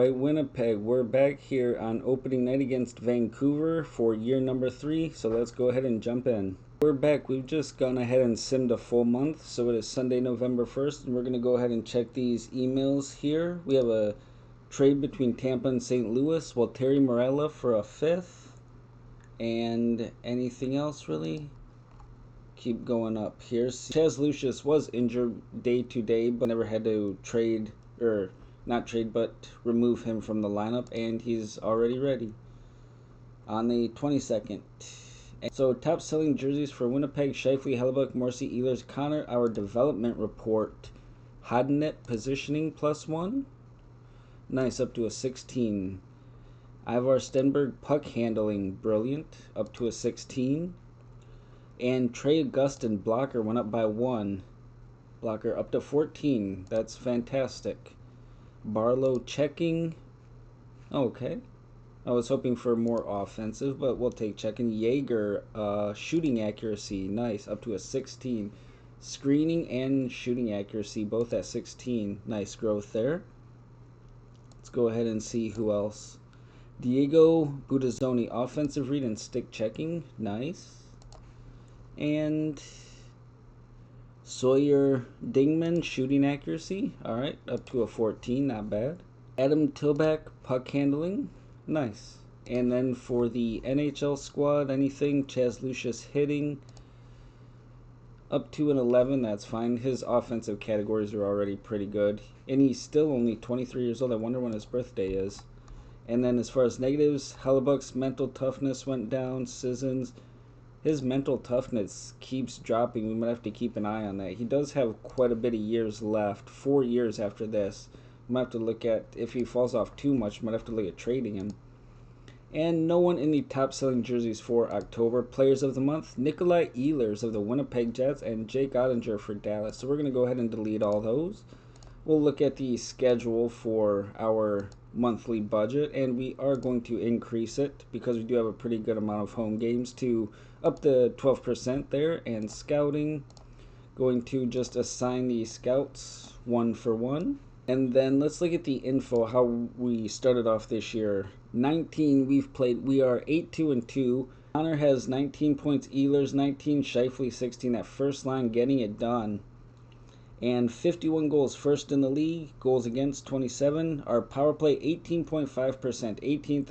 Alright, Winnipeg, we're back here on opening night against Vancouver for year number 3, so let's go ahead and jump in. We're back. We've just gone ahead and simmed a full month, so it is Sunday, November 1st, and we're going to go ahead and check these emails here. We have a trade between Tampa and St. Louis, Waltteri Morella for a 5th, and anything else really? Keep going up here. Chaz Lucius was injured day to day, but never had to trade, or not trade, but remove him from the lineup, and he's already ready on the 22nd. So top selling jerseys for Winnipeg: Scheifele, Hellebuyck, Morrissey, Ehlers, Connor. Our development report: Hodnet positioning +1, nice, up to a 16. Ivar Stenberg puck handling, brilliant, up to a 16. And Trey Augustin blocker went up by 1, blocker up to 14. That's fantastic. Barlow checking, okay. I was hoping for more offensive, but we'll take checking. Jaeger shooting accuracy, nice, up to a 16. Screening and shooting accuracy both at 16. Nice growth there. Let's go ahead and see who else. Diego Budazzoni offensive read and stick checking, nice. And Sawyer Dingman shooting accuracy, alright, up to a 14, not bad. Adam Tilbach puck handling, nice. And then for the NHL squad, anything, Chaz Lucius hitting, up to an 11, that's fine. His offensive categories are already pretty good. And he's still only 23 years old. I wonder when his birthday is. And then as far as negatives, Hellebuck's mental toughness went down. Sissons, his mental toughness keeps dropping. We might have to keep an eye on that. He does have quite a bit of years left, 4 years after this. We might have to look at, if he falls off too much, we might have to look at trading him. And no one in the top selling jerseys for October. Players of the month: Nikolai Ehlers of the Winnipeg Jets and Jake Ottinger for Dallas. So we're going to go ahead and delete all those. We'll look at the schedule for our monthly budget, and we are going to increase it because we do have a pretty good amount of home games to up the 12% there. And scouting, going to just assign the scouts 1 for 1. And then let's look at the info, how we started off this year. 19 we've played. We are 8-2-2. Connor has 19 points, Ehlers 19, Scheifele 16 at first line, getting it done. And 51 goals, first in the league. Goals against 27. Our power play 18.5%, 18th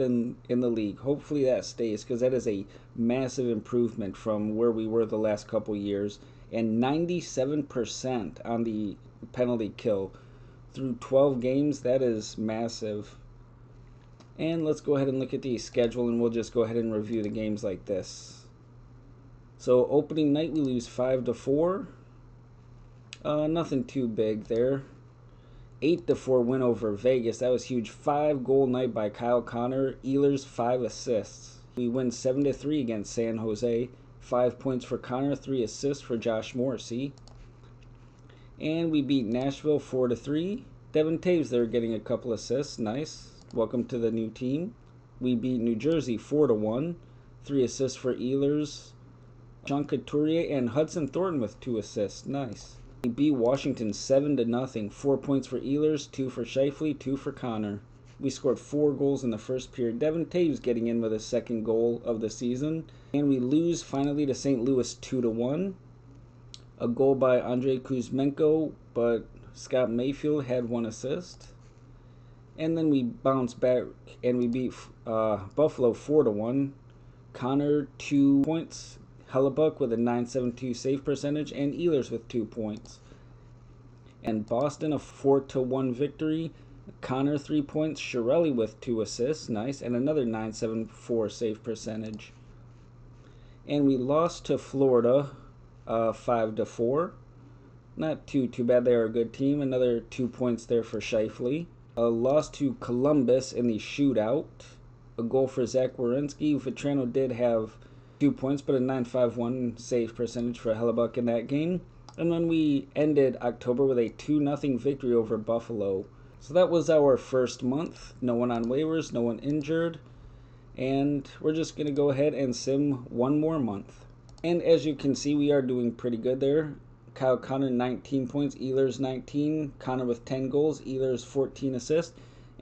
in the league. Hopefully that stays, because that is a massive improvement from where we were the last couple years. And 97% on the penalty kill through 12 games. That is massive. And let's go ahead and look at the schedule, and we'll just go ahead and review the games like this. So opening night we lose 5-4. Nothing too big there. 8-4 win over Vegas. That was huge. 5-goal night by Kyle Connor. Ehlers 5 assists. We win 7-3 against San Jose. 5 points for Connor, 3 assists for Josh Morrissey. And we beat Nashville 4-3. Devin Taves there getting a couple assists. Nice. Welcome to the new team. We beat New Jersey 4-1. 3 assists for Ehlers, Sean Couturier, and Hudson Thornton with 2 assists. Nice. We beat Washington 7-0. 4 points for Ehlers, 2 for Scheifele, 2 for Connor. We scored 4 goals in the first period. Devin Taves getting in with his 2nd goal of the season. And we lose finally to St. Louis 2-1. A goal by Andrei Kuzmenko, but Scott Mayfield had 1 assist. And then we bounced back and we beat Buffalo 4-1. Connor 2 points. Hellebuyck with a .972 save percentage, and Ehlers with 2 points. And Boston a 4-1 victory. Connor 3 points. Chiarelli with 2 assists, nice, and another .974 save percentage. And we lost to Florida 5-4. Not too bad. They are a good team. Another 2 points there for Scheifele. A loss to Columbus in the shootout. A goal for Zach Werenski. Vetrano did have 2 points, but a .951 save percentage for Hellebuyck in that game. And then we ended October with a 2-0 victory over Buffalo. So that was our first month. No one on waivers, no one injured. And we're just going to go ahead and sim one more month. And as you can see, we are doing pretty good there. Kyle Connor 19 points, Ehlers 19, Connor with 10 goals, Ehlers 14 assists,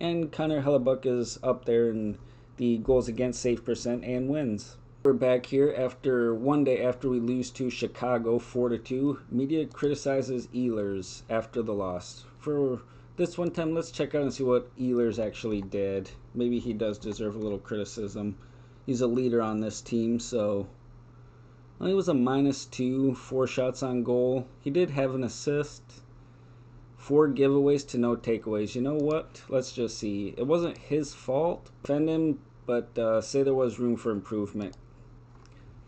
And Connor Hellebuck is up there in the goals against save percent and wins. We're back here after one day after we lose to Chicago 4-2. Media criticizes Ehlers after the loss. For this one time, let's check out and see what Ehlers actually did. Maybe he does deserve a little criticism. He's a leader on this team, so he was a -2, 4 shots on goal. He did have an assist, 4 giveaways to no takeaways. You know what? Let's just see. It wasn't his fault. Defend him, but say there was room for improvement.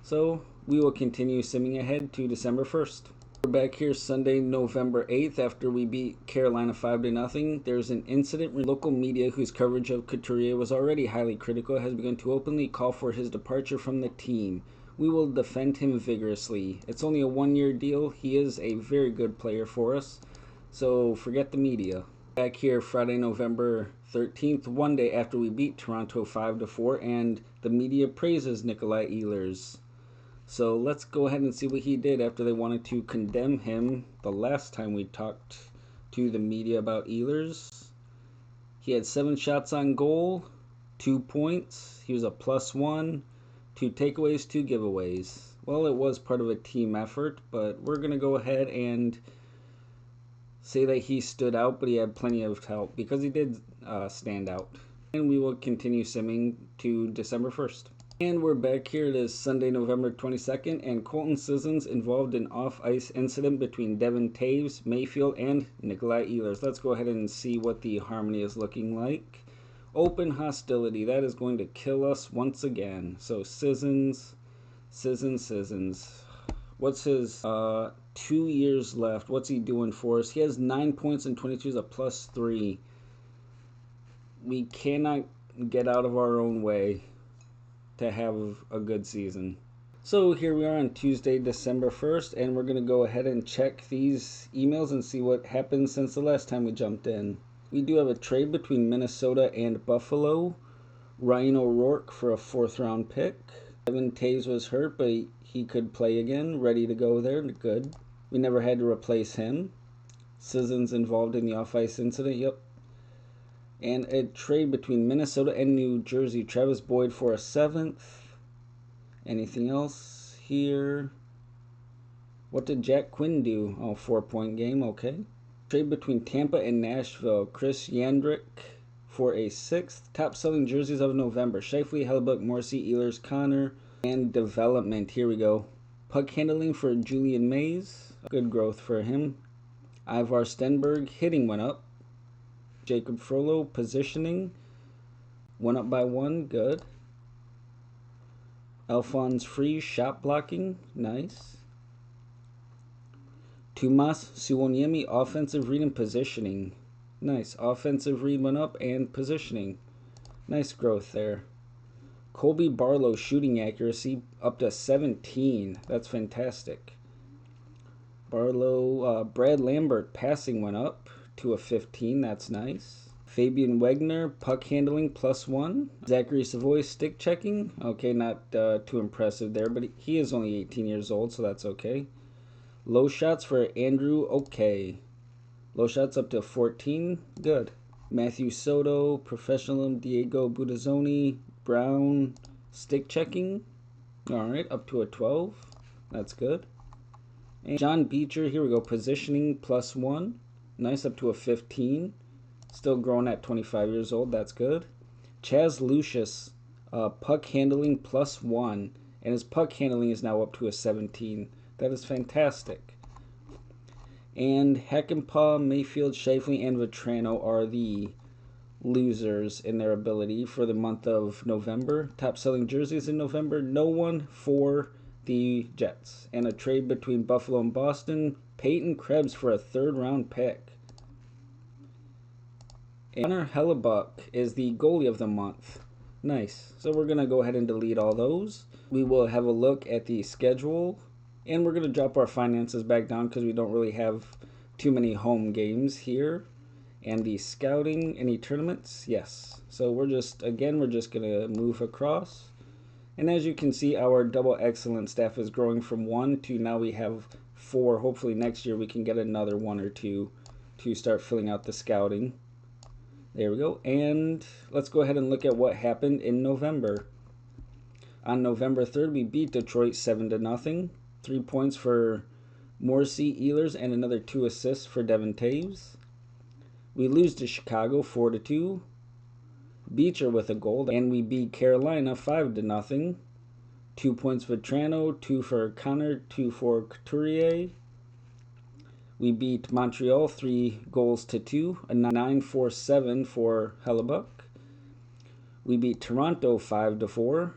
So we will continue simming ahead to December 1st. We're back here Sunday, November 8th after we beat Carolina 5-0. There's an incident where local media whose coverage of Couturier was already highly critical has begun to openly call for his departure from the team. We will defend him vigorously. It's only a 1-year deal. He is a very good player for us. So forget the media. Back here Friday, November 13th, one day after we beat Toronto 5-4, and the media praises Nikolai Ehlers. So let's go ahead and see what he did after they wanted to condemn him the last time we talked to the media about Ehlers. He had 7 shots on goal, 2 points. He was a +1, 2 takeaways, 2 giveaways. Well, it was part of a team effort, but we're going to go ahead and say that he stood out, but he had plenty of help because he did stand out. And we will continue simming to December 1st. And we're back here. It is Sunday, November 22nd, and Colton Sissons involved in off-ice incident between Devin Taves, Mayfield, and Nikolai Ehlers. Let's go ahead and see what the harmony is looking like. Open hostility. That is going to kill us once again. So Sissons. What's his 2 years left? What's he doing for us? He has 9 points and 22 is a +3. We cannot get out of our own way to have a good season. So here we are on Tuesday, December 1st, and we're going to go ahead and check these emails and see what happened since the last time we jumped in. We do have a trade between Minnesota and Buffalo. Ryan O'Rourke for a 4th round pick. Devin Taves was hurt, but he could play again, ready to go there, good. We never had to replace him. Sissons involved in the off-ice incident, yep. And a trade between Minnesota and New Jersey. Travis Boyd for a 7th. Anything else here? What did Jack Quinn do? Oh, 4-point game, okay. Trade between Tampa and Nashville. Chris Yandrick for a 6th. Top selling jerseys of November. Scheifele, Hellebuck, Morrissey, Ehlers, Connor. And development, here we go. Puck handling for Julian Mays. Good growth for him. Ivar Stenberg, hitting went up. Jacob Frollo, positioning, went up by 1, good. Alphonse Free, shot blocking, nice. Tumas Suwoniemi, offensive read and positioning, nice. Offensive read went up and positioning, nice growth there. Colby Barlow, shooting accuracy up to 17, that's fantastic. Barlow, Brad Lambert, passing went up to a 15, that's nice. Fabian Wegner, puck handling +1. Zachary Savoy, stick checking. Okay, not too impressive there, but he is only 18 years old, so that's okay. Low shots for Andrew, okay. Low shots up to 14, good. Matthew Soto, professional. Diego Budazzoni, Brown, stick checking. All right, up to a 12, that's good. And John Beecher, here we go, positioning +1. Nice, up to a 15. Still growing at 25 years old. That's good. Chaz Lucius, puck handling +1. And his puck handling is now up to a 17. That is fantastic. And Heckenpah, Mayfield, Scheifele, and Vetrano are the losers in their ability for the month of November. Top selling jerseys in November. No one for the Jets. And a trade between Buffalo and Boston. Peyton Krebs for a 3rd round pick. Connor Hellebuck is the goalie of the month. Nice. So we're going to go ahead and delete all those. We will have a look at the schedule. And we're going to drop our finances back down because we don't really have too many home games here. And the scouting, any tournaments? Yes. So we're just going to move across. And as you can see, our double excellent staff is growing from 1 to now we have 4. Hopefully next year we can get another 1 or 2 to start filling out the scouting. There we go. And let's go ahead and look at what happened in November. On November 3rd, we beat Detroit 7-0. 3 points for Morrissey Ehlers and another 2 assists for Devin Taves. We lose to Chicago 4-2. Beecher with a goal, and we beat Carolina 5-0. 2 points for Trano, 2 for Connor, 2 for Couturier. We beat Montreal 3-2, a 9-4-7 for Hellebuck. We beat Toronto 5-4,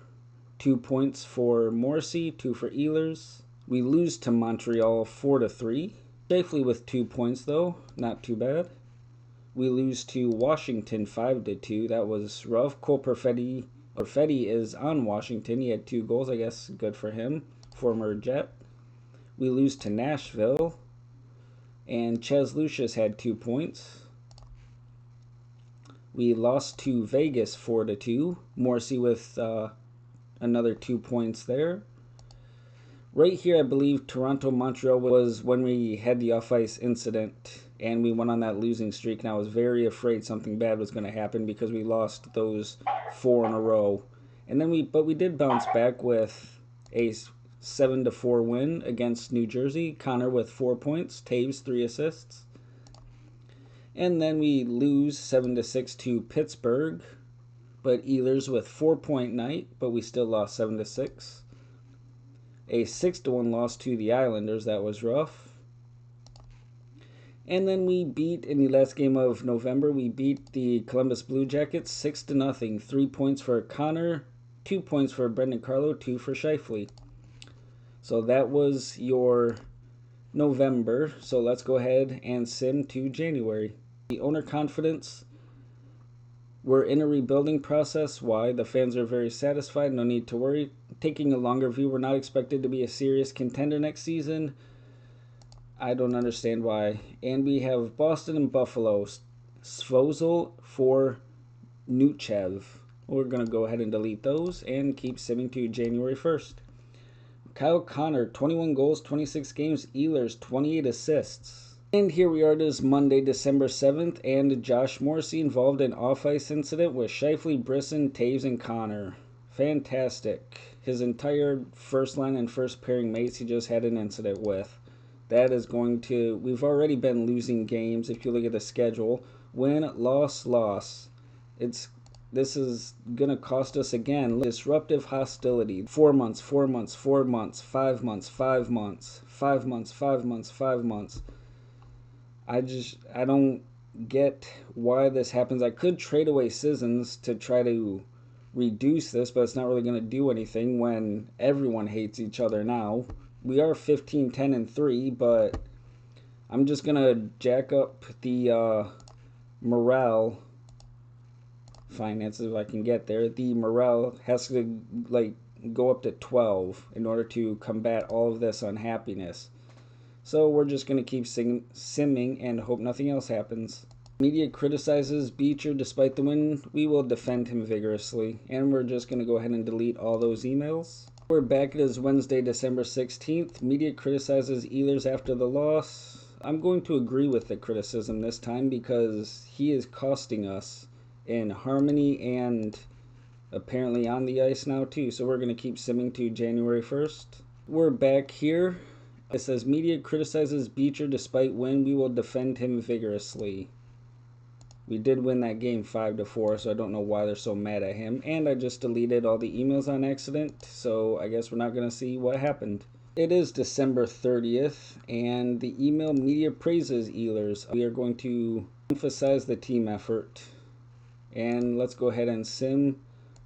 2 points for Morrissey, 2 for Ehlers. We lose to Montreal 4-3, safely with 2 points though, not too bad. We lose to Washington 5-2. That was rough. Cole Perfetti is on Washington. He had 2 goals, I guess. Good for him. Former Jet. We lose to Nashville. And Ches Lucius had 2 points. We lost to Vegas 4-2. Morrissey with another 2 points there. Right here, I believe Toronto-Montreal was when we had the off-ice incident and we went on that losing streak, and I was very afraid something bad was going to happen because we lost those 4 in a row. And then we did bounce back with a 7-4 win against New Jersey. Connor with 4 points, Taves 3 assists. And then we lose 7-6 to Pittsburgh, but Ehlers with 4-point night, but we still lost 7-6. A 6-1 loss to the Islanders, that was rough. And then we beat, in the last game of November, we beat the Columbus Blue Jackets 6-0. 3 points for Connor, 2 points for Brendan Carlo, 2 for Scheifele. So that was your November. So let's go ahead and sim to January. The owner confidence. We're in a rebuilding process. Why? The fans are very satisfied. No need to worry. Taking a longer view, we're not expected to be a serious contender next season. I don't understand why. And we have Boston and Buffalo. Svozil for Nuchev. We're going to go ahead and delete those and keep simming to January 1st. Kyle Connor, 21 goals, 26 games. Ehlers, 28 assists. And here we are, this Monday, December 7th, and Josh Morrissey involved in off-ice incident with Scheifele, Brisson, Taves, and Connor. Fantastic. His entire first line and first pairing mates he just had an incident with. That is going to... We've already been losing games if you look at the schedule. Win, loss, loss. This is going to cost us again. Disruptive hostility. 4 months, 4 months, 4 months, 5 months, 5 months, 5 months, 5 months, 5 months. I don't get why this happens. I could trade away Sissons to try to reduce this, but it's not really going to do anything when everyone hates each other now. We are 15, 10, and 3, but I'm just going to jack up the morale finances if I can get there. The morale has to go up to 12 in order to combat all of this unhappiness. So we're just going to keep simming and hope nothing else happens. Media criticizes Beecher despite the win. We will defend him vigorously. And we're just going to go ahead and delete all those emails. We're back. It is Wednesday, December 16th. Media criticizes Ehlers after the loss. I'm going to agree with the criticism this time because he is costing us in harmony and apparently on the ice now too. So we're going to keep simming to January 1st. We're back here. It says, media criticizes Beecher despite win. We will defend him vigorously. We did win that game 5-4, so I don't know why they're so mad at him. And I just deleted all the emails on accident, so I guess we're not going to see what happened. It is December 30th, and the email media praises Ehlers. We are going to emphasize the team effort. And let's go ahead and sim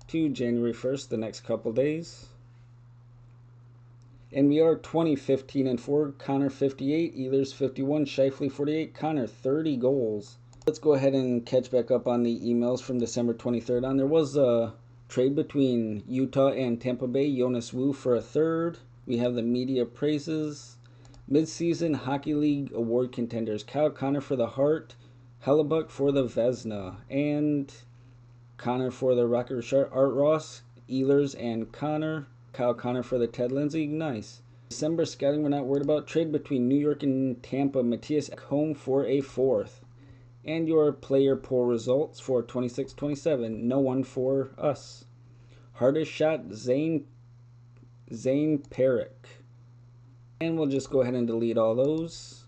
to January 1st, the next couple days. And we are 20, 15, and 4. Connor 58, Ehlers 51, Scheifele 48, Connor 30 goals. Let's go ahead and catch back up on the emails from December 23rd on. There was a trade between Utah and Tampa Bay. Jonas Wu for a third. We have the media praises. Mid-season Hockey League award contenders. Kyle Connor for the Hart. Hellebuck for the Vezina. And Connor for the Rocket Richard. Art Ross, Ehlers, and Connor. Kyle Connor for the Ted Lindsay. Nice. December scouting we're not worried about. Trade between New York and Tampa. Matthias Ekholm for a fourth. And your player poll results for 26-27. No one for us. Hardest shot, Zane Perrick. And we'll just go ahead and delete all those.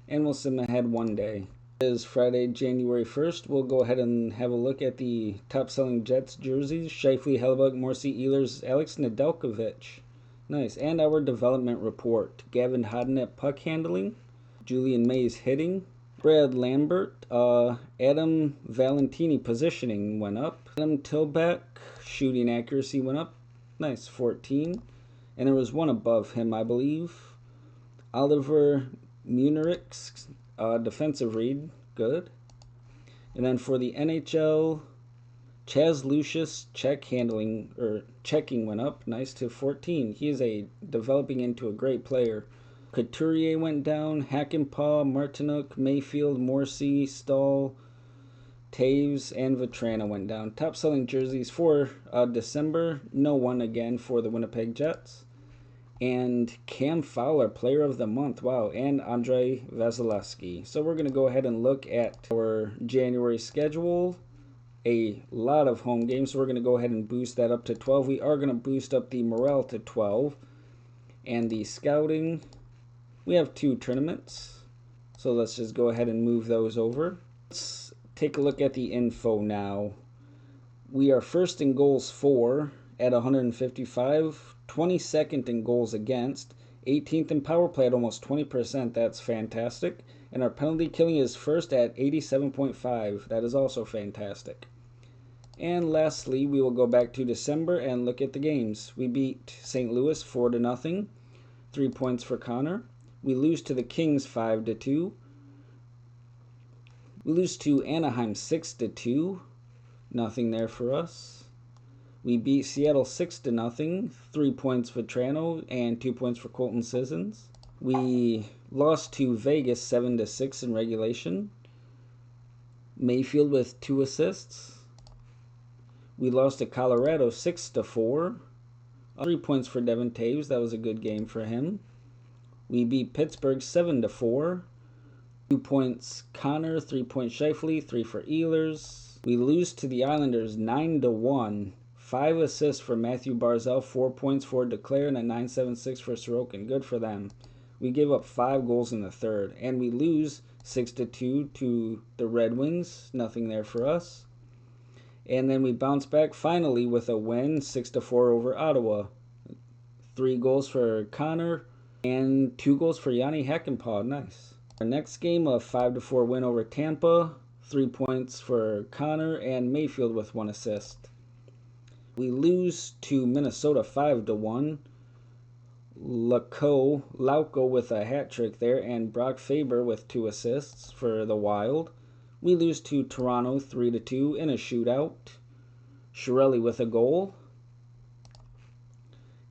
And we'll send them ahead one day. It is Friday, January 1st. We'll go ahead and have a look at the top-selling Jets jerseys. Shifley, Hellebuck, Morsi, Ehlers, Alex Nedeljkovic. Nice. And our development report. Gavin Hodden at puck handling. Julian Mays hitting. Brad Lambert. Adam Valentini positioning went up. Adam Tilbach shooting accuracy went up. Nice, 14. And there was one above him, I believe. Oliver Munerich's defensive read, good. And then for the NHL, Chaz Lucius checking went up, nice, to 14. He is developing into a great player. Couturier went down, Hackenpah, Martinook, Mayfield, Morsi, Stahl, Taves, and Vatrana went down. Top selling jerseys for December, no one again for the Winnipeg Jets. And Cam Fowler, Player of the Month, wow, and Andrei Vasilevsky. So we're going to go ahead and look at our January schedule. A lot of home games, so we're going to go ahead and boost that up to 12. We are going to boost up the morale to 12. And the scouting, we have 2 tournaments. So let's just go ahead and move those over. Let's take a look at the info now. We are first in goals for at 155, 22nd in goals against, 18th in power play at almost 20%. That's fantastic. And our penalty killing is first at 87.5. That is also fantastic. And lastly, we will go back to December and look at the games. We beat St. Louis 4-0. 3 points for Connor. We lose to the Kings 5-2. We lose to Anaheim 6-2. Nothing there for us. We beat Seattle 6-0. 3 points for Trano and 2 points for Colton Sissons. We lost to Vegas 7-6 in regulation. Mayfield with 2 assists. We lost to Colorado 6-4. 3 points for Devin Taves. That was a good game for him. We beat Pittsburgh 7-4. 2 points Connor, 3 points Shifley, 3 for Ehlers. We lose to the Islanders 9-1. 5 assists for Matthew Barzal, 4 points for Declare, and a 9.76 for Sorokin. Good for them. We gave up 5 goals in the third, and we lose 6-2 to the Red Wings. Nothing there for us. And then we bounce back finally with a win, 6-4 over Ottawa. 3 goals for Connor and 2 goals for Yanni Hackenpah. Nice. Our next game, a 5-4 win over Tampa. 3 points for Connor and Mayfield with 1 assist. We lose to Minnesota 5-1. Lauko with a hat trick there, and Brock Faber with 2 assists for the Wild. We lose to Toronto 3-2 in a shootout. Chiarelli with a goal.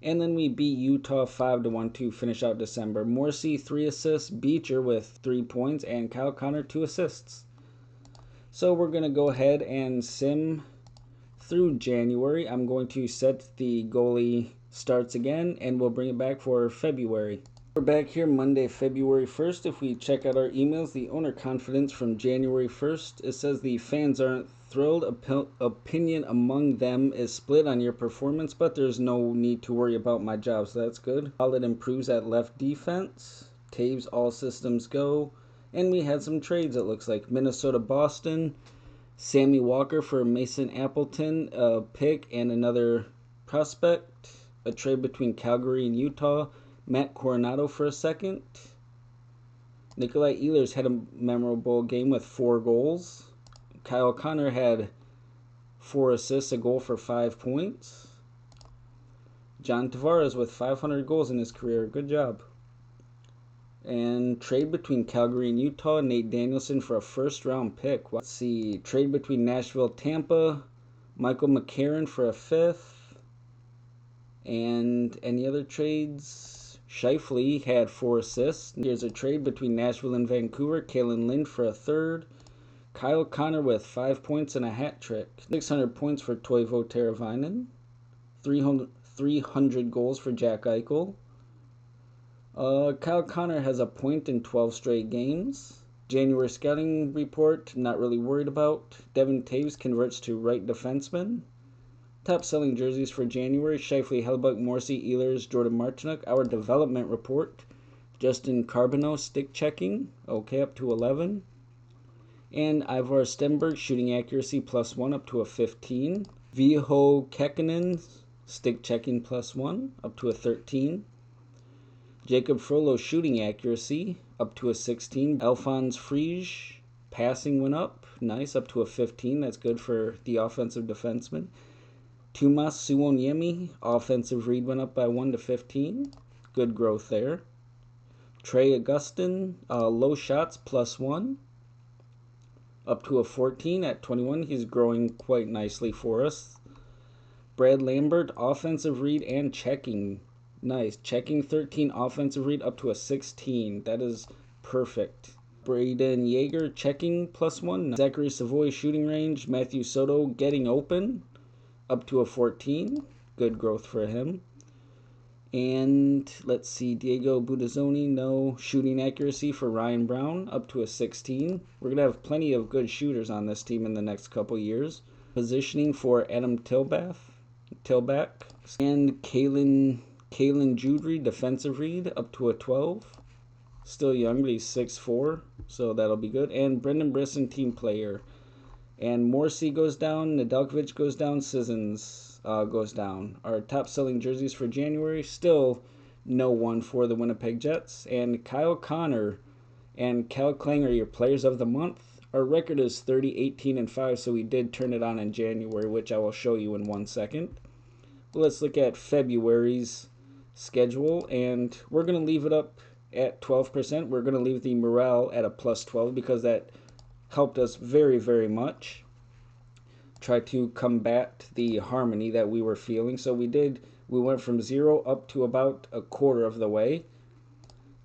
And then we beat Utah 5-1 to finish out December. Morsi 3 assists, Beecher with 3 points, and Kyle Connor 2 assists. So we're going to go ahead and sim through January. I'm going to set the goalie starts again, and we'll bring it back for February. We're back here Monday, February 1st. If we check out our emails, the owner confidence from January 1st, it says the fans aren't thrilled. Opinion among them is split on your performance, but there's no need to worry about my job, so that's good. It improves at left defense. Taves, all systems go. And we had some trades, it looks like. Minnesota, Boston. Sammy Walker for Mason Appleton, a pick and another prospect. A trade between Calgary and Utah. Matt Coronado for a second. Nikolai Ehlers had a memorable game with 4 goals. Kyle Connor had 4 assists, a goal for 5 points. John Tavares with 500 goals in his career. Good job. And trade between Calgary and Utah. Nate Danielson for a first-round pick. Let's see. Trade between Nashville, Tampa. Michael McCarron for a 5th. And any other trades? Shifley had 4 assists. Here's a trade between Nashville and Vancouver. Kalen Lind for a 3rd. Kyle Connor with 5 points and a hat trick. 600 points for Toivo Teravainen. 300 goals for Jack Eichel. Kyle Connor has a point in 12 straight games. January scouting report, not really worried about. Devin Taves converts to right defenseman. Top selling jerseys for January: Shifley, Hellebuck, Morrissey, Ehlers, Jordan Martinook. Our development report: Justin Carbonneau, stick checking, okay, up to 11. And Ivar Stenberg, shooting accuracy +1, up to a 15. Viho Kekkonen, stick checking +1, up to a 13. Jacob Frollo, shooting accuracy, up to a 16. Alphonse Friege, passing went up, nice, up to a 15. That's good for the offensive defenseman. Tumas Suwoniemi, offensive read went up by 1 to 15. Good growth there. Trey Augustin, low shots +1, up to a 14 at 21. He's growing quite nicely for us. Brad Lambert, offensive read and checking. Nice. Checking 13, offensive read up to a 16. That is perfect. Braden Yeager, checking +1. Zachary Savoy, shooting range. Matthew Soto, getting open, up to a 14. Good growth for him. And let's see, Diego Budazzoni, no. Shooting accuracy for Ryan Brown, up to a 16. We're going to have plenty of good shooters on this team in the next couple years. Positioning for Adam Tilbach. And Kalen Judry, defensive read, up to a 12. Still young, but he's 6'4", so that'll be good. And Brendan Brisson, team player. And Morrissey goes down, Nedeljkovic goes down, Sissons goes down. Our top selling jerseys for January, still no one for the Winnipeg Jets. And Kyle Connor and Cal Klang are your players of the month. Our record is 30, 18, and 5, so we did turn it on in January, which I will show you in 1 second. Let's look at February's schedule, and we're going to leave it up at 12%. We're going to leave the morale at a +12 because that helped us very, very much. Try to combat the harmony that we were feeling. So we went from 0 up to about a quarter of the way.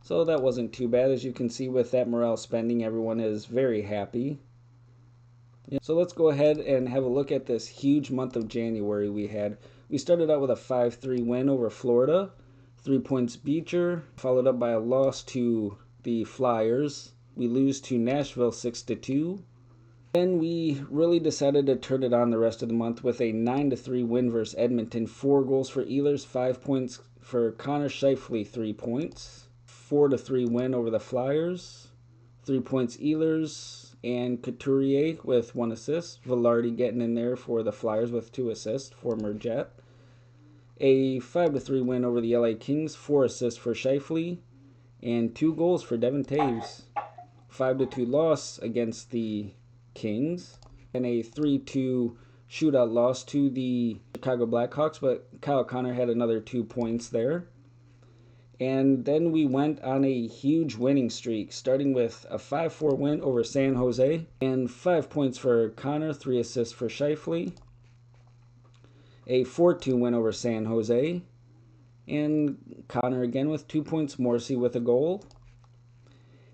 So that wasn't too bad. As you can see with that morale spending, everyone is very happy. So let's go ahead and have a look at this huge month of January we had. We started out with a 5-3 win over Florida. 3 points Beecher, followed up by a loss to the Flyers. We lose to Nashville 6-2. Then we really decided to turn it on the rest of the month with a 9-3 win versus Edmonton. 4 goals for Ehlers, 5 points for Connor Shifley, 3 points. 4-3 win over the Flyers. 3 points Ehlers and Couturier with 1 assist. Velarde getting in there for the Flyers with 2 assists, former Jet. A 5-3 win over the LA Kings, 4 assists for Shifley, and 2 goals for Devin Taves. 5-2 loss against the Kings, and a 3-2 shootout loss to the Chicago Blackhawks, but Kyle Connor had another 2 points there. And then we went on a huge winning streak, starting with a 5-4 win over San Jose, and 5 points for Connor, 3 assists for Shifley. A 4-2 win over San Jose, and Connor again with 2 points, Morrissey with a goal.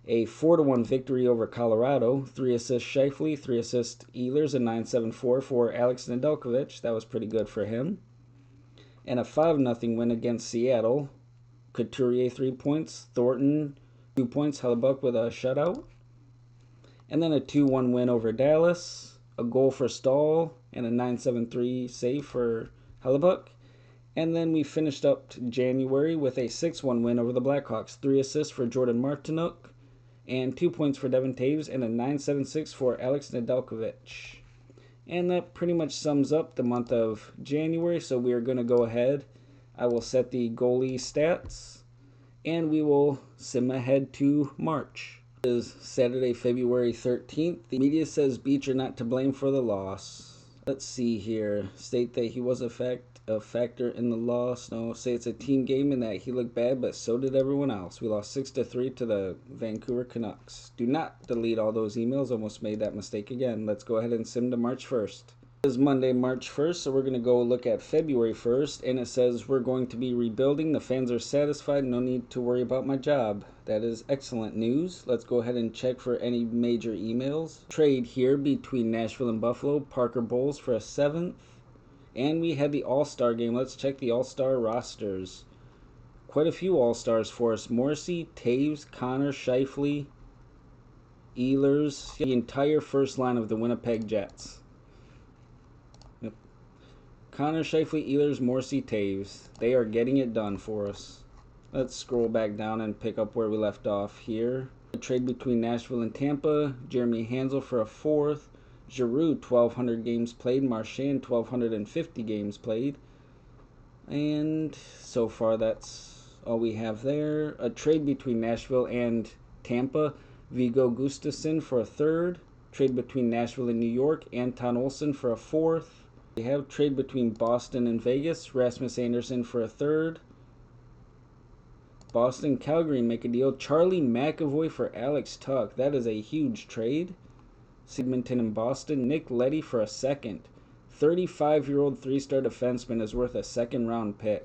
A 4-1 victory over Colorado, 3 assists Shifley, 3 assists Ehlers, and 9-7-4 for Alex Nedeljkovic. That was pretty good for him. And a 5-0 win against Seattle. Couturier 3 points, Thornton 2 points, Hellebuck with a shutout. And then a 2-1 win over Dallas, a goal for Stahl, and a 9-7-3 save for Hellebuck. And then we finished up January with a 6-1 win over the Blackhawks, 3 assists for Jordan Martinook, and 2 points for Devin Taves, and a 9-7-6 for Alex Nedeljkovic. And that pretty much sums up the month of January, so we are going to go ahead. I will set the goalie stats, and we will sim ahead to March. It is Saturday, February 13th. The media says Beecher not to blame for the loss. Let's see here. State that he was a factor in the loss. No, say it's a team game and that he looked bad, but so did everyone else. We lost 6-3 to the Vancouver Canucks. Do not delete all those emails. Almost made that mistake again. Let's go ahead and sim to March 1st. It is Monday, March 1st, so we're going to go look at February 1st, and it says we're going to be rebuilding. The fans are satisfied. No need to worry about my job. That is excellent news. Let's go ahead and check for any major emails. Trade here between Nashville and Buffalo. Parker Bowles for a 7th. And we had the All-Star game. Let's check the All-Star rosters. Quite a few All-Stars for us. Morrissey, Taves, Connor, Shifley, Ehlers, the entire first line of the Winnipeg Jets. Yep. Connor, Scheifele, Ehlers, Morrissey, Taves. They are getting it done for us. Let's scroll back down and pick up where we left off here. A trade between Nashville and Tampa. Jeremy Hansel for a 4th. Giroux, 1,200 games played. Marchand, 1,250 games played. And so far, that's all we have there. A trade between Nashville and Tampa. Viggo Gustafsson for a 3rd. Trade between Nashville and New York. Anton Olsen for a 4th. We have trade between Boston and Vegas. Rasmus Anderson for a 3rd. Boston, Calgary make a deal. Charlie McAvoy for Alex Tuch. That is a huge trade. Edmonton and Boston. Nick Leddy for a 2nd. 35-year-old 3-star defenseman is worth a 2nd-round pick.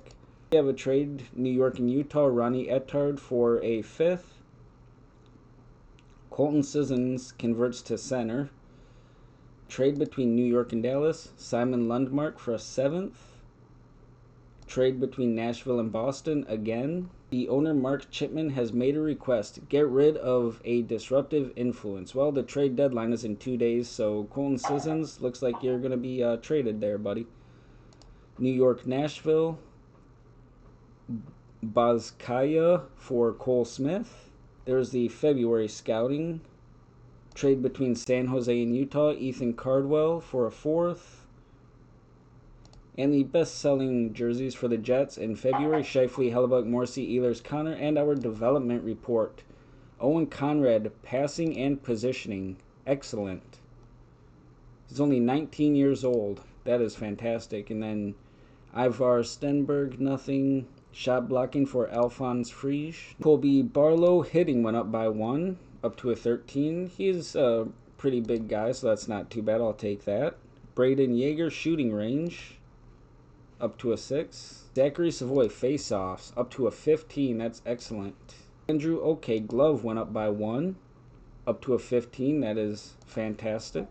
We have a trade, New York and Utah. Ronnie Ettard for a 5th. Colton Sissons converts to center. Trade between New York and Dallas. Simon Lundmark for a 7th. Trade between Nashville and Boston again. The owner, Mark Chipman, has made a request. Get rid of a disruptive influence. Well, the trade deadline is in 2 days, so Colton Sissons, looks like you're going to be traded there, buddy. New York, Nashville. Bazkaya for Cole Smith. There's the February scouting. Trade between San Jose and Utah. Ethan Cardwell for a 4th. And the best-selling jerseys for the Jets in February, Scheifele, Hellebuck, Morrissey, Ehlers, Connor, and our development report. Owen Conrad, passing and positioning. Excellent. He's only 19 years old. That is fantastic. And then Ivar Stenberg, nothing. Shot blocking for Alphonse Frisch. Colby Barlow, hitting went up by 1, up to a 13. He's a pretty big guy, so that's not too bad. I'll take that. Braden Yeager, shooting range, up to a 6. Zachary Savoy, face-offs, up to a 15. That's excellent. Andrew OK, glove went up by 1, up to a 15. That is fantastic.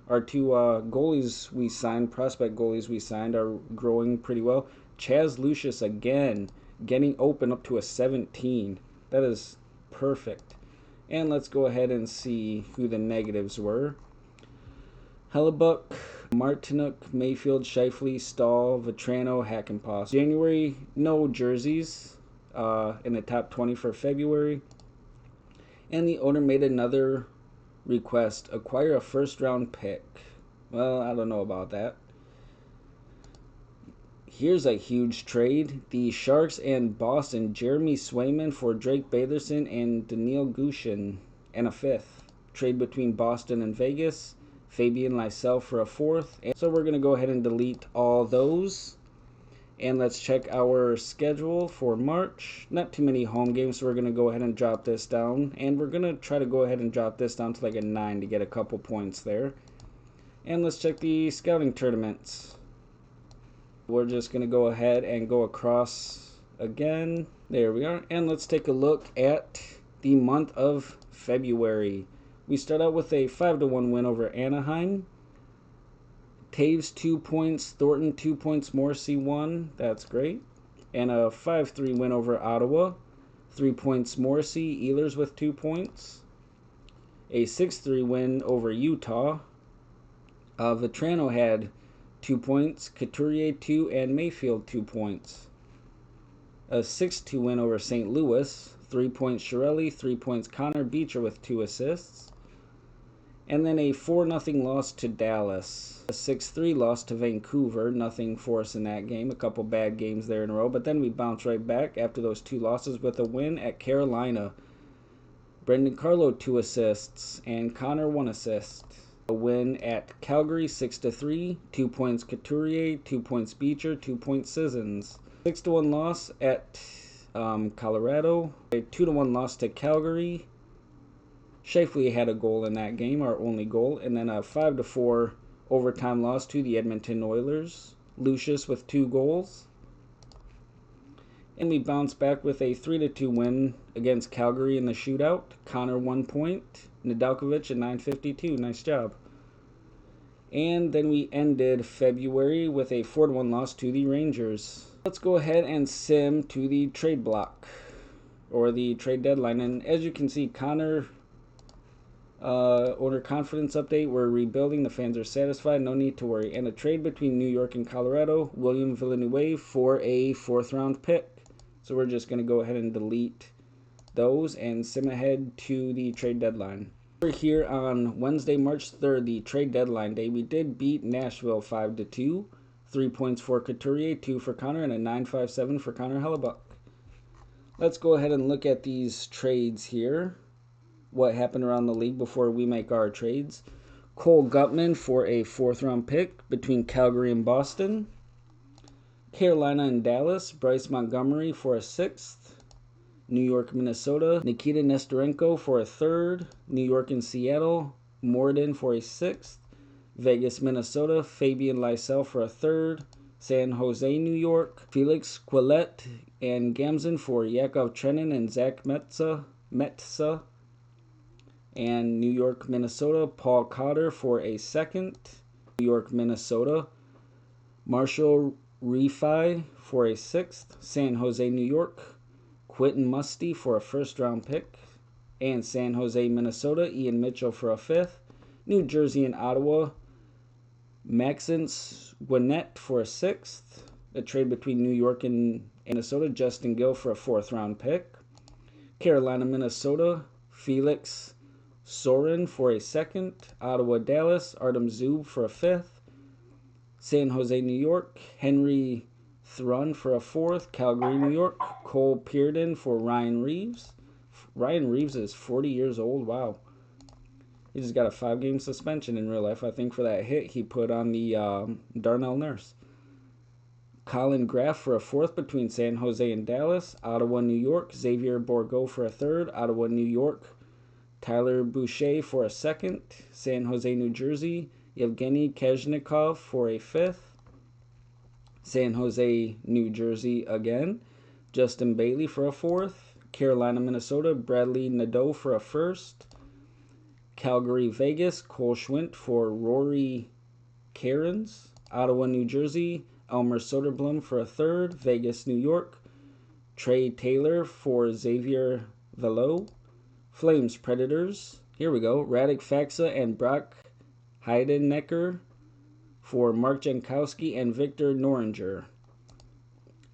Our 2 goalies we signed, prospect goalies we signed, are growing pretty well. Chaz Lucius again, getting open up to a 17. That is perfect. And let's go ahead and see who the negatives were. Hellebuck, Martinuk, Mayfield, Scheifele, Stahl, Vetrano, Hackenpos. January, no jerseys in the top 20 for February. And the owner made another request, acquire a 1st-round pick. Well, I don't know about that. Here's a huge trade. The Sharks and Boston, Jeremy Swayman for Drake Batherson and Daniil Gushin, and a 5th. Trade between Boston and Vegas. Fabian Lysell for a 4th. And so we're going to go ahead and delete all those. And let's check our schedule for March. Not too many home games, so we're going to go ahead and drop this down. And we're going to try to go ahead and drop this down to like a 9 to get a couple points there. And let's check the scouting tournaments. We're just going to go ahead and go across again. There we are. And let's take a look at the month of February. We start out with a 5-1 win over Anaheim. Taves 2 points, Thornton 2 points, Morrissey 1. That's great. And a 5-3 win over Ottawa. 3 points Morrissey, Ehlers with 2 points. A 6-3 win over Utah. Vetrano had 2 points, Couturier 2, and Mayfield 2 points. A 6-2 win over St. Louis. 3 points Chiarelli, 3 points Connor, Beecher with 2 assists. And then a 4-0 loss to Dallas. A 6-3 loss to Vancouver. Nothing for us in that game. A couple bad games there in a row. But then we bounce right back after those 2 losses with a win at Carolina. Brendan Carlo 2 assists and Connor 1 assist. A win at Calgary 6-3. 2 points Couturier, 2 points Beecher, 2 points Sissons. 6-1 loss at Colorado. A 2-1 loss to Calgary. Scheifele had a goal in that game, our only goal, and then a 5-4 overtime loss to the Edmonton Oilers. Lucius with 2 goals. And we bounced back with a 3-2 win against Calgary in the shootout. Connor 1 point, Nedeljkovic at 9:52. Nice job. And then we ended February with a 4-1 loss to the Rangers. Let's go ahead and sim to the trade block, or the trade deadline. And as you can see, Connor Owner confidence update. We're rebuilding. The fans are satisfied. No need to worry. And a trade between New York and Colorado. William Villanueva for a 4th round pick. So we're just going to go ahead and delete those and sim ahead to the trade deadline. We're here on Wednesday, March 3rd, the trade deadline day. We did beat Nashville 5-2. 3 points for Couturier, 2 for Connor, and a 9.57 for Connor Hellebuck. Let's go ahead and look at these trades here. What happened around the league before we make our trades. Cole Gutman for a 4th round pick between Calgary and Boston. Carolina and Dallas. Bryce Montgomery for a 6th. New York, Minnesota. Nikita Nestorenko for a 3rd. New York and Seattle. Morden for a 6th. Vegas, Minnesota. Fabian Lysell for a 3rd. San Jose, New York. Felix Quillette and Gamzin for Yakov Trenin and Zach Metsa. And New York, Minnesota. Paul Cotter for a 2nd. New York, Minnesota. Marshall Refi for a 6th. San Jose, New York. Quentin Musty for a 1st round pick. And San Jose, Minnesota. Ian Mitchell for a 5th. New Jersey and Ottawa. Maxence Gwinnett for a 6th. A trade between New York and Minnesota. Justin Gill for a 4th round pick. Carolina, Minnesota. Felix Soren for a 2nd. Ottawa, Dallas. Artem Zub for a 5th. San Jose, New York. Henry Thrun for a 4th. Calgary, New York. Cole Pearden for Ryan Reeves. Ryan Reeves is 40 years old. Wow. He just got a 5-game suspension in real life, I think, for that hit he put on the Darnell Nurse. Colin Graff for a 4th between San Jose and Dallas. Ottawa, New York. Xavier Bourgault for a 3rd. Ottawa, New York. Tyler Boucher for a 2nd. San Jose, New Jersey. Evgeny Kazhnikov for a 5th. San Jose, New Jersey again. Justin Bailey for a 4th. Carolina, Minnesota. Bradley Nadeau for a 1st. Calgary, Vegas. Cole Schwint for Rory Cairns. Ottawa, New Jersey. Elmer Soderblom for a 3rd. Vegas, New York. Trey Taylor for Xavier Velo. Flames, Predators. Here we go. Radek Faksa and Brock Heidenecker for Mark Jankowski and Victor Noringer.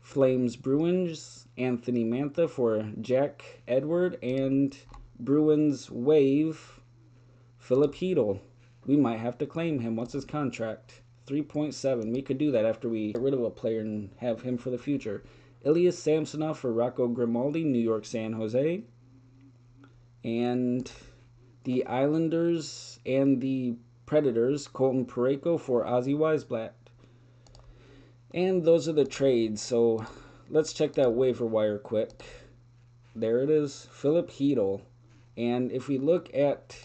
Flames, Bruins. Anthony Mantha for Jack Edward. And Bruins, Wave. Philip Hedl. We might have to claim him. What's his contract? 3.7. We could do that after we get rid of a player and have him for the future. Ilya Samsonov for Rocco Grimaldi, New York, San Jose. And the Islanders and the Predators, Colton Parayko for Ozzy Weisblatt. And those are the trades. So let's check that waiver wire quick. There it is. Philip Hedl. And if we look at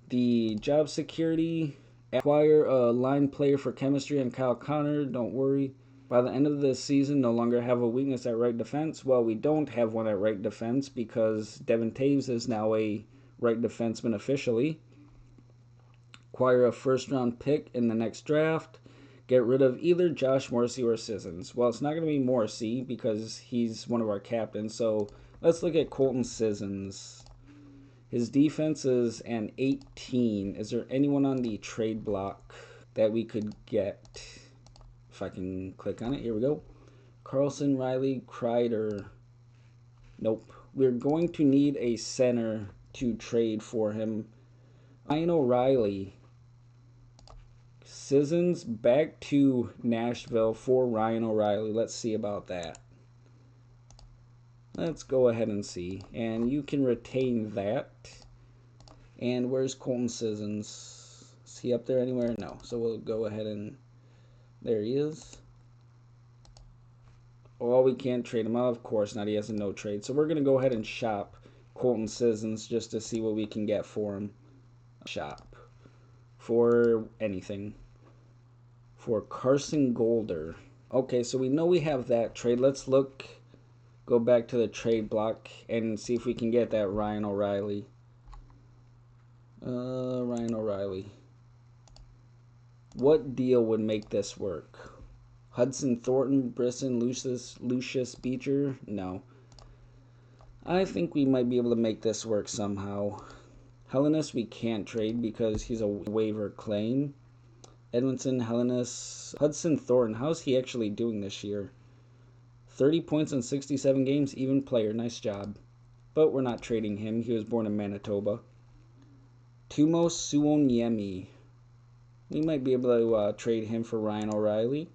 the job security, acquire a line player for chemistry and Kyle Connor. Don't worry. By the end of this season, no longer have a weakness at right defense. Well, we don't have one at right defense because Devin Taves is now a right defenseman officially. Acquire a 1st round pick in the next draft. Get rid of either Josh Morrissey or Sissons. Well, it's not going to be Morrissey because he's one of our captains. So let's look at Colton Sissons. His defense is an 18. Is there anyone on the trade block that we could get? If I can click on it. Here we go. Carlson, Riley, Kreider. Nope. We're going to need a center to trade for him. Ryan O'Reilly. Sissons back to Nashville for Ryan O'Reilly. Let's see about that. Let's go ahead and see. And you can retain that. And where's Colton Sissons? Is he up there anywhere? No. So we'll go ahead and... There he is. Oh, we can't trade him out. Of course not. He has a no trade. So we're going to go ahead and shop Colton Sissons just to see what we can get for him. Shop. For anything. For Carson Golder. Okay, so we know we have that trade. Let's look... Go back to the trade block and see if we can get that Ryan O'Reilly. Ryan O'Reilly. What deal would make this work? Hudson Thornton, Brisson, Lucius Beecher? No. I think we might be able to make this work somehow. Hellenus we can't trade because he's a waiver claim. Edmondson, Hellenus, Hudson Thornton. How's he actually doing this year? 30 points in 67 games, even player. Nice job. But we're not trading him. He was born in Manitoba. Tumo Suonyemi. We might be able to trade him for Ryan O'Reilly.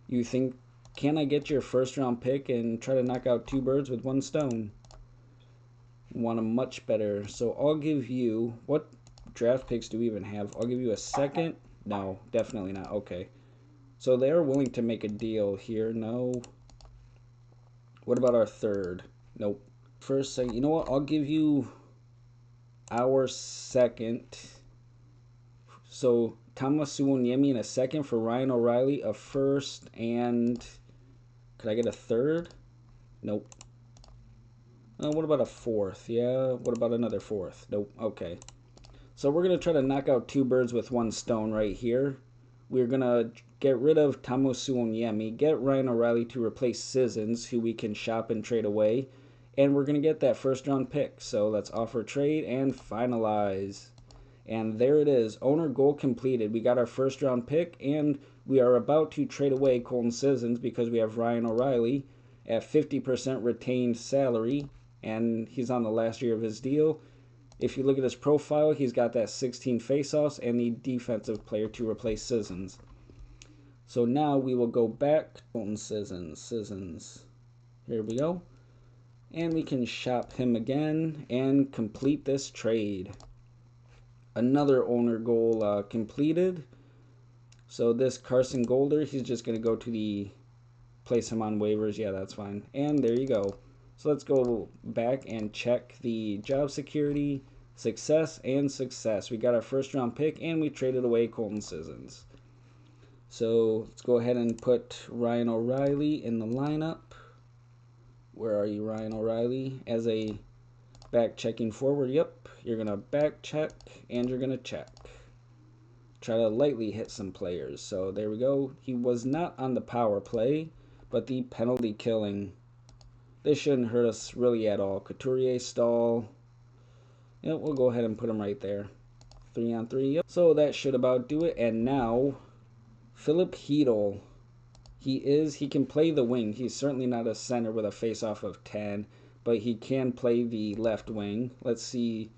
You think, can I get your first round pick and try to knock out 2 birds with 1 stone? Want a much better. So I'll give you, what draft picks do we even have? I'll give you a second. No, definitely not. Okay. So they are willing to make a deal here. No. What about our third? Nope. First, second. You know what? I'll give you our second. So Thomas Suonyemi in a second for Ryan O'Reilly, a first, and could I get a third? Nope. What about a fourth? Yeah. What about another fourth? Nope. Okay. So we're going to try to knock out 2 birds with 1 stone right here. We're going to get rid of Thomas Suonyemi, get Ryan O'Reilly to replace Sissons, who we can shop and trade away, and we're going to get that first round pick. So let's offer trade and finalize. And there it is. Owner goal completed. We got our first round pick, and we are about to trade away Colton Sissons because we have Ryan O'Reilly at 50% retained salary, and he's on the last year of his deal. If you look at his profile, he's got that 16 faceoffs and the defensive player to replace Sissons. So now we will go back. Colton Sissons. Here we go. And we can shop him again and complete this trade. Another owner goal completed. So this Carson Golder, he's just going to go to the place him on waivers. Yeah, that's fine. And there you go. So let's go back and check the job security, success, and success. We got our first round pick and we traded away Colton Sissons. So let's go ahead and put Ryan O'Reilly in the lineup. Where are you, Ryan O'Reilly? As a back checking forward. Yep, you're going to back check and you're going to check. Try to lightly hit some players. So there we go. He was not on the power play, but the penalty killing. This shouldn't hurt us really at all. Couturier, Stahl. Yep, we'll go ahead and put him right there. 3-on-3. Yep. So that should about do it. And now, Philip Hedl. He can play the wing. He's certainly not a center with a face-off of 10, but he can play the left wing. Let's see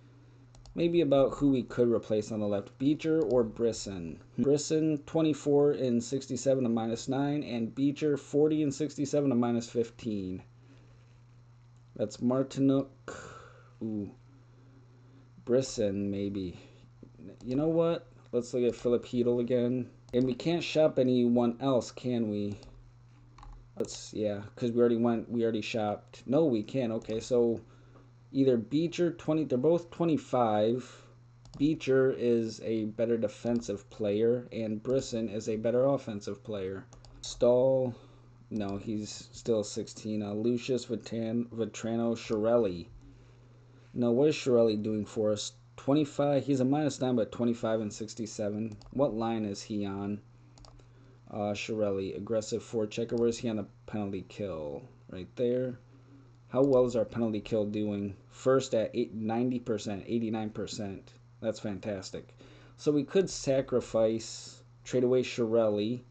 maybe about who we could replace on the left. Beecher or Brisson. Brisson, 24 in 67 to -9, and Beecher, 40 in 67 to -15. That's Martinook. Ooh. Brisson, maybe. You know what? Let's look at Philip Hedl again. And we can't shop anyone else, can we? Yeah, because we already shopped. No, we can't. Okay, so either Beecher, 20, they're both 25. Beecher is a better defensive player, and Brisson is a better offensive player. Stahl. No, he's still 16. Lucius Vetrano Chiarelli. No, what is Chiarelli doing for us? 25. He's a -9, but 25 and 67. What line is he on? Chiarelli, aggressive forechecker. Where is he on the penalty kill? Right there. How well is our penalty kill doing? First at 90%, 89%. That's fantastic. So we could sacrifice, trade away Chiarelli.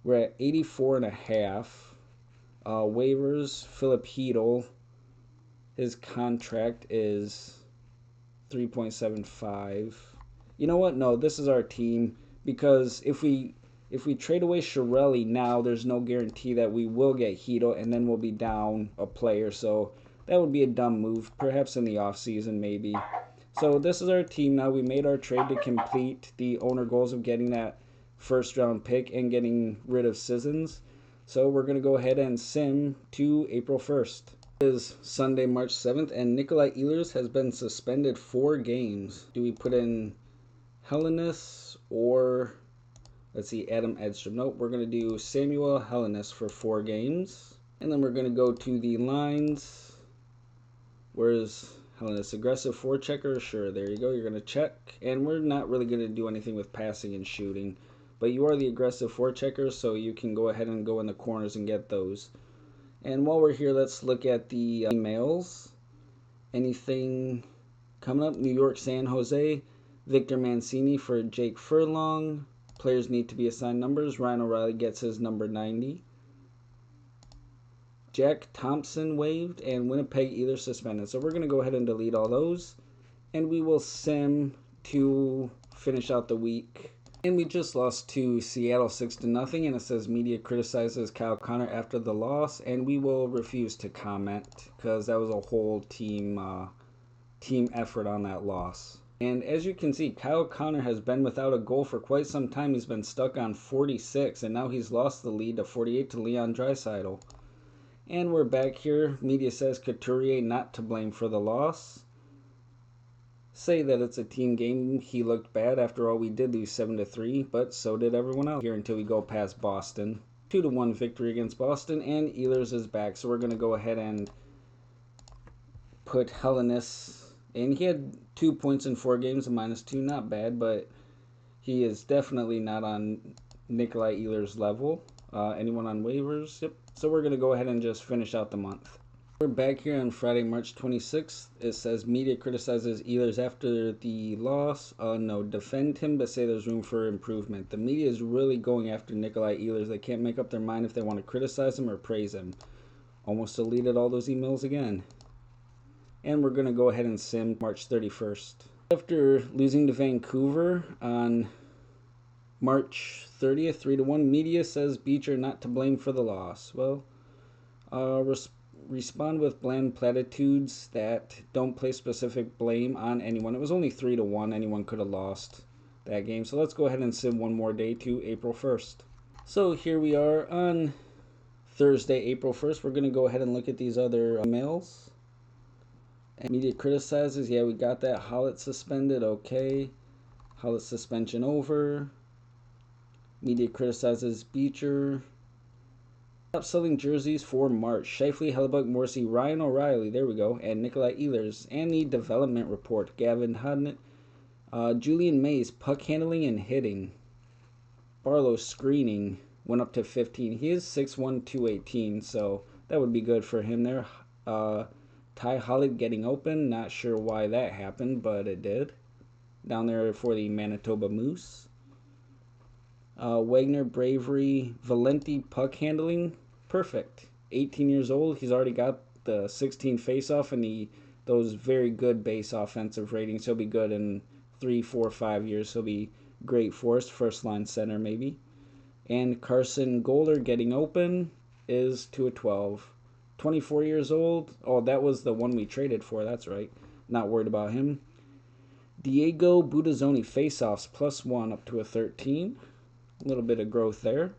We're at 84.5. Waivers, Philip Hedl. His contract is 3.75. You know what? No, this is our team, because if we trade away Chiarelli now, there's no guarantee that we will get Hedl, and then we'll be down a player. So that would be a dumb move, perhaps in the offseason maybe. So this is our team now. We made our trade to complete the owner goals of getting that first round pick and getting rid of Sissons. So we're going to go ahead and sim to April 1st. It is Sunday, March 7th, and Nikolai Ehlers has been suspended 4 games. Do we put in Hellenus or, let's see, Adam Edstrom? Nope, we're going to do Samuel Hellenus for 4 games. And then we're going to go to the lines. Where's Hellenus? Aggressive forechecker? Sure, there you go. You're going to check. And we're not really going to do anything with passing and shooting. But you are the aggressive forechecker, so you can go ahead and go in the corners and get those. And while we're here, let's look at the emails. Anything coming up? New York, San Jose. Victor Mancini for Jake Furlong. Players need to be assigned numbers. Ryan O'Reilly gets his number 90. Jack Thompson waived, and Winnipeg either suspended. So we're going to go ahead and delete all those. And we will sim to finish out the week. And we just lost to Seattle 6-0, and it says media criticizes Kyle Connor after the loss, and we will refuse to comment because that was a whole team effort on that loss. And as you can see, Kyle Connor has been without a goal for quite some time. He's been stuck on 46, and now he's lost the lead to 48 to Leon Draisaitl. And we're back here. Media says Couturier not to blame for the loss. Say that it's a team game. He looked bad. After all, we did lose 7-3, but so did everyone else here until we go past Boston. 2-1 victory against Boston, and Ehlers is back. So we're going to go ahead and put Hellenis in. He had 2 points in 4 games, a -2, not bad, but he is definitely not on Nikolai Ehlers' level. Anyone on waivers? Yep. So we're going to go ahead and just finish out the month. We're back here on Friday, March 26th. It says media criticizes Ehlers after the loss. No, defend him, but say there's room for improvement. The media is really going after Nikolai Ehlers. They can't make up their mind if they want to criticize him or praise him. Almost deleted all those emails again. And we're going to go ahead and sim March 31st. After losing to Vancouver on March 30th, 3-1, media says Beecher not to blame for the loss. Well, respond with bland platitudes that don't place specific blame on anyone. It was only 3-1. Anyone could have lost that game. So let's go ahead and sim one more day to April 1st. So here we are on Thursday, April 1st. We're going to go ahead and look at these other emails. And media criticizes. Yeah, we got that. Hollett suspended. Okay. Hollett suspension over. Media criticizes Beecher. Top selling jerseys for March. Scheifele, Hellebuck, Morrissey, Ryan O'Reilly, there we go, and Nikolai Ehlers. And the development report. Gavin Hodnett, Julian Mays, puck handling and hitting. Barlow screening went up to 15. He is 6'1", 218, so that would be good for him there. Ty Hollett getting open. Not sure why that happened, but it did. Down there for the Manitoba Moose. Wagner, bravery, Valenti, puck handling, perfect. 18 years old, he's already got the 16 face-off and those very good base offensive ratings. He'll be good in 3, 4, 5 years. He'll be great for us, first-line center maybe. And Carson Golder getting open is to a 12. 24 years old. Oh, that was the one we traded for, that's right. Not worried about him. Diego Budazzoni, face-offs, +1 up to a 13. A little bit of growth there.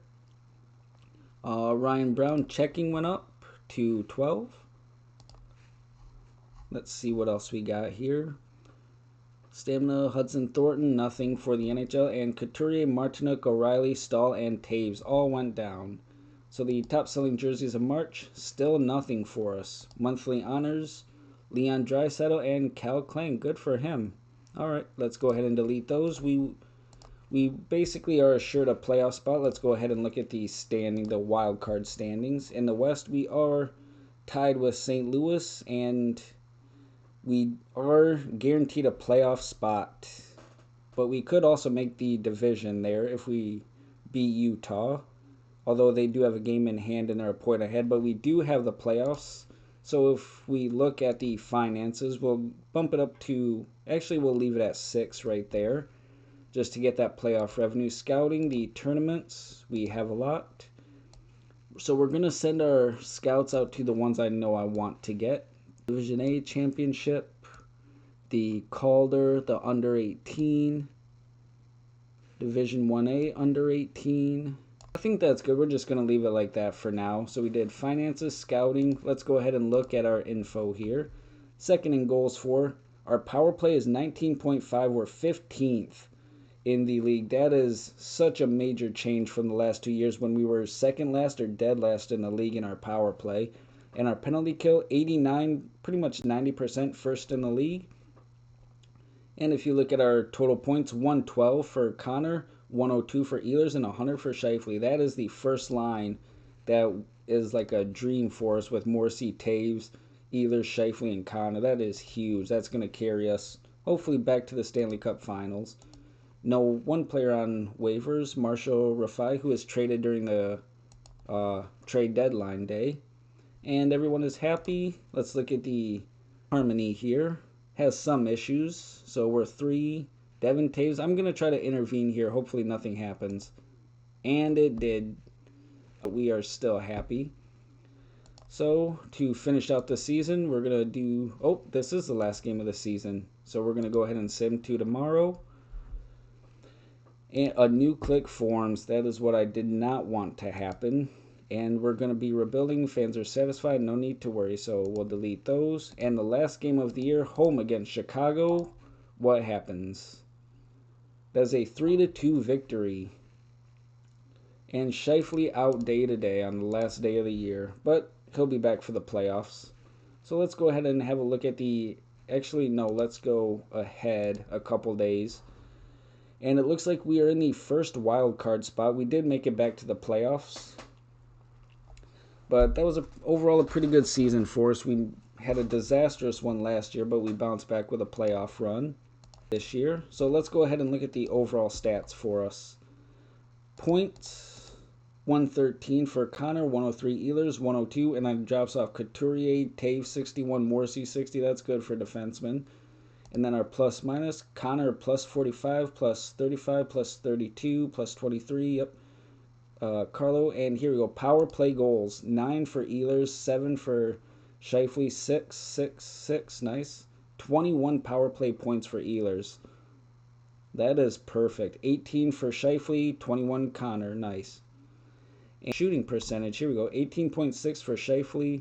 Ryan Brown checking went up to 12. Let's see what else we got here. Stamina, Hudson Thornton, nothing for the NHL. And Couturier, Martinook, O'Reilly, Stahl, and Taves all went down. So the top selling jerseys of March, still nothing for us. Monthly honors, Leon Draisaitl and Cal Klang. Good for him. All right, let's go ahead and delete those. We basically are assured a playoff spot. Let's go ahead and look at the wild card standings. In the West, we are tied with St. Louis, and we are guaranteed a playoff spot. But we could also make the division there if we beat Utah, although they do have a game in hand and they're a point ahead. But we do have the playoffs. So if we look at the finances, we'll bump it up to, actually we'll leave it at 6 right there, just to get that playoff revenue. Scouting, the tournaments, we have a lot. So we're going to send our scouts out to the ones I know I want to get. Division A championship, the Calder, the under 18, Division 1A under 18. I think that's good. We're just going to leave it like that for now. So we did finances, scouting. Let's go ahead and look at our info here. Second in goals for. Our power play is 19.5. We're 15th in the league. That is such a major change from the last 2 years when we were second last or dead last in the league in our power play. And our penalty kill, 89, pretty much 90% first in the league. And if you look at our total points, 112 for Connor, 102 for Ehlers, and 100 for Scheifele. That is the first line that is like a dream for us with Morrissey, Taves, Ehlers, Scheifele, and Connor. That is huge. That's going to carry us, hopefully, back to the Stanley Cup Finals. No, one player on waivers, Marshall Rafai, who was traded during the trade deadline day. And everyone is happy. Let's look at the harmony here. Has some issues. So we're 3. Devin Taves. I'm going to try to intervene here. Hopefully nothing happens. And it did. We are still happy. So to finish out the season, we're going to do... Oh, this is the last game of the season. So we're going to go ahead and sim to tomorrow. And a new click forms. That is what I did not want to happen. And we're going to be rebuilding. Fans are satisfied. No need to worry. So we'll delete those. And the last game of the year, home against Chicago. What happens? That's a 3-2 victory. And Scheifele out day to day on the last day of the year. But he'll be back for the playoffs. So let's go ahead and have a look at the... Actually, no, let's go ahead a couple days. And it looks like we are in the first wild card spot. We did make it back to the playoffs. But that was overall a pretty good season for us. We had a disastrous one last year, but we bounced back with a playoff run this year. So let's go ahead and look at the overall stats for us. Points, 113 for Connor, 103 Ehlers, 102, and then drops off Couturier, Taves 61, Morrissey 60. That's good for defensemen. And then our plus minus, Connor plus 45, plus 35, plus 32, plus 23, yep. Carlo, and here we go, power play goals, 9 for Ehlers, 7 for Scheifele, 6, 6, 6, nice. 21 power play points for Ehlers. That is perfect. 18 for Scheifele, 21 Connor, nice. And shooting percentage, here we go, 18.6 for Scheifele,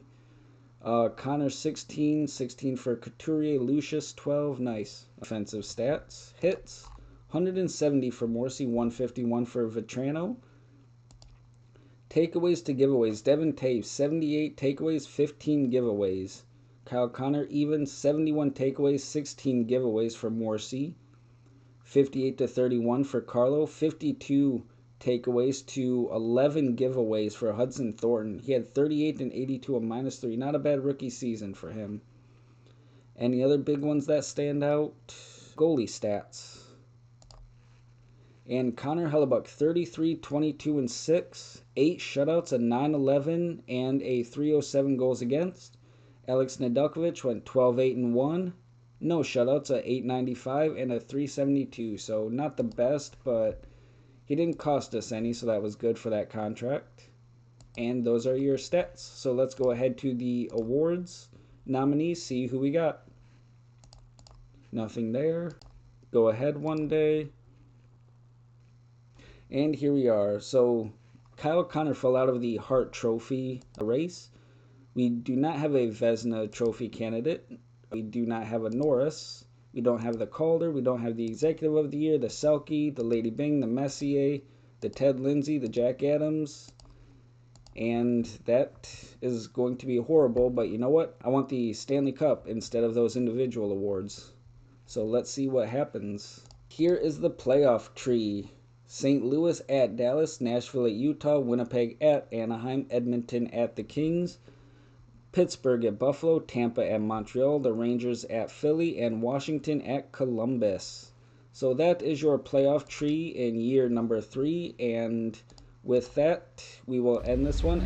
Connor 16, 16 for Couturier, Lucius 12, nice. Offensive stats, hits, 170 for Morrissey, 151 for Vetrano. Takeaways to giveaways, Devin Taves, 78 takeaways, 15 giveaways. Kyle Connor even, 71 takeaways, 16 giveaways for Morrissey. 58-31 for Carlo, 52 takeaways to 11 giveaways for Hudson Thornton. He had 38 and 82, a -3. Not a bad rookie season for him. Any other big ones that stand out? Goalie stats. And Connor Hellebuck, 33, 22, and 6. 8 shutouts, a 9-11, and a 307 goals against. Alex Nedeljkovic went 12, 8, and 1. No shutouts, a 895, and a 372. So not the best, but he didn't cost us any, so that was good for that contract. And those are your stats. So let's go ahead to the awards nominees, see who we got. Nothing there. Go ahead one day. And here we are. So Kyle Connor fell out of the Hart Trophy race. We do not have a Vezina Trophy candidate. We do not have a Norris. We don't have the Calder. We don't have the Executive of the Year, the Selke, the Lady Bing, the Messier, the Ted Lindsay, the Jack Adams. And that is going to be horrible, but you know what? I want the Stanley Cup instead of those individual awards. So let's see what happens. Here is the playoff tree. St. Louis at Dallas, Nashville at Utah, Winnipeg at Anaheim, Edmonton at the Kings, Pittsburgh at Buffalo, Tampa at Montreal, the Rangers at Philly, and Washington at Columbus. So that is your playoff tree in year number 3, and with that, we will end this one.